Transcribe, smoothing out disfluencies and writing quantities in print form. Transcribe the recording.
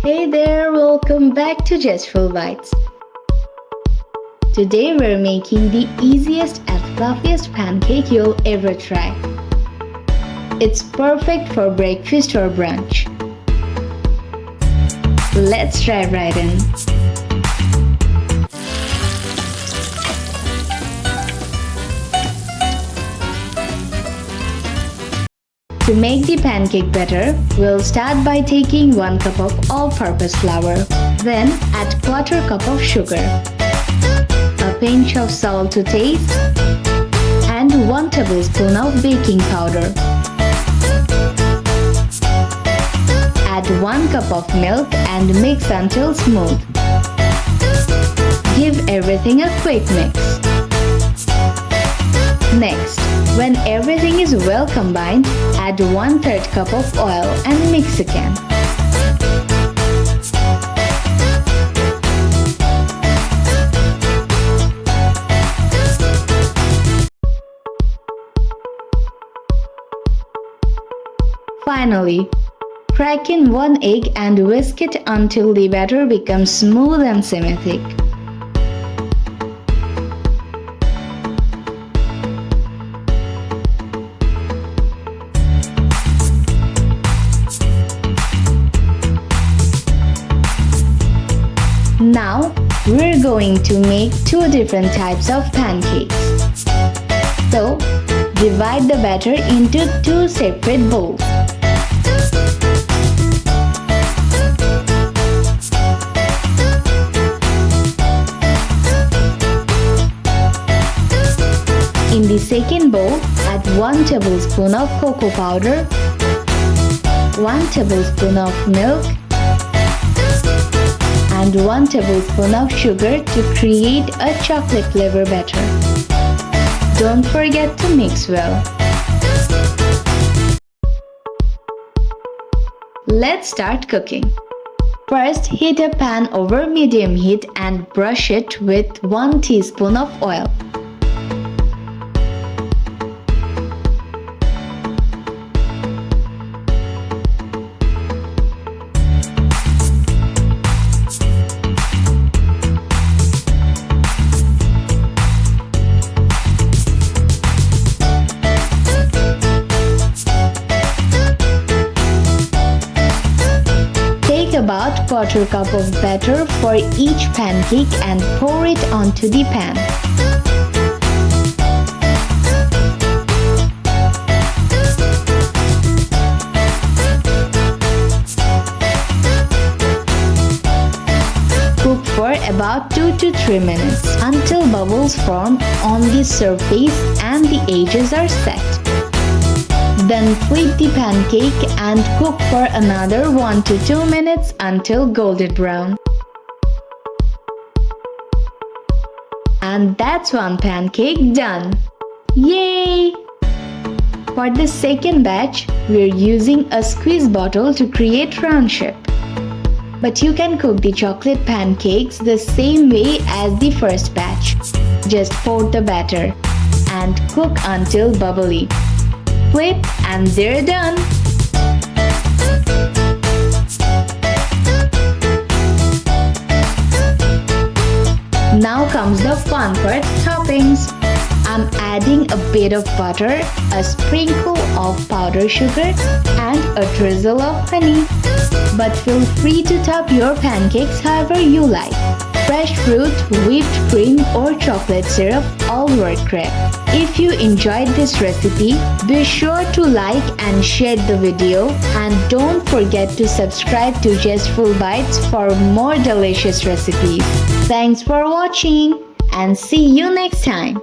Hey there, welcome back to Jestful Bites. Today we're making the easiest and fluffiest pancake you'll ever try. It's perfect for breakfast or brunch. Let's dive right in. To make the pancake better, we'll start by taking 1 cup of all-purpose flour. Then add 1/4 cup of sugar, a pinch of salt to taste, and 1 tablespoon of baking powder. Add 1 cup of milk and mix until smooth. Give everything a quick mix. Next, when everything is well combined, add 1/3 cup of oil and mix again. Finally, crack in 1 egg and whisk it until the batter becomes smooth and semi-thick. Now, we're going to make 2 different types of pancakes. So, divide the batter into 2 separate bowls. In the second bowl, add 1 tablespoon of cocoa powder, 1 tablespoon of milk, and 1 tablespoon of sugar to create a chocolate flavor batter. Don't forget to mix well. Let's start cooking. First, heat a pan over medium heat and brush it with 1 teaspoon of oil. About 1/4 cup of batter for each pancake and pour it onto the pan. Cook for about 2 to 3 minutes until bubbles form on the surface and the edges are set. Then flip the pancake and cook for another 1 to 2 minutes until golden brown. And that's one pancake done! Yay! For the second batch, we're using a squeeze bottle to create round shape. But you can cook the chocolate pancakes the same way as the first batch. Just pour the batter and cook until bubbly. Flip and they're done! Now comes the fun part, toppings. I'm adding a bit of butter, a sprinkle of powdered sugar, and a drizzle of honey. But feel free to top your pancakes however you like. Fresh fruit, whipped cream, or chocolate syrup all work great. If you enjoyed this recipe, be sure to like and share the video, and don't forget to subscribe to Jestful Bites for more delicious recipes. Thanks for watching and see you next time.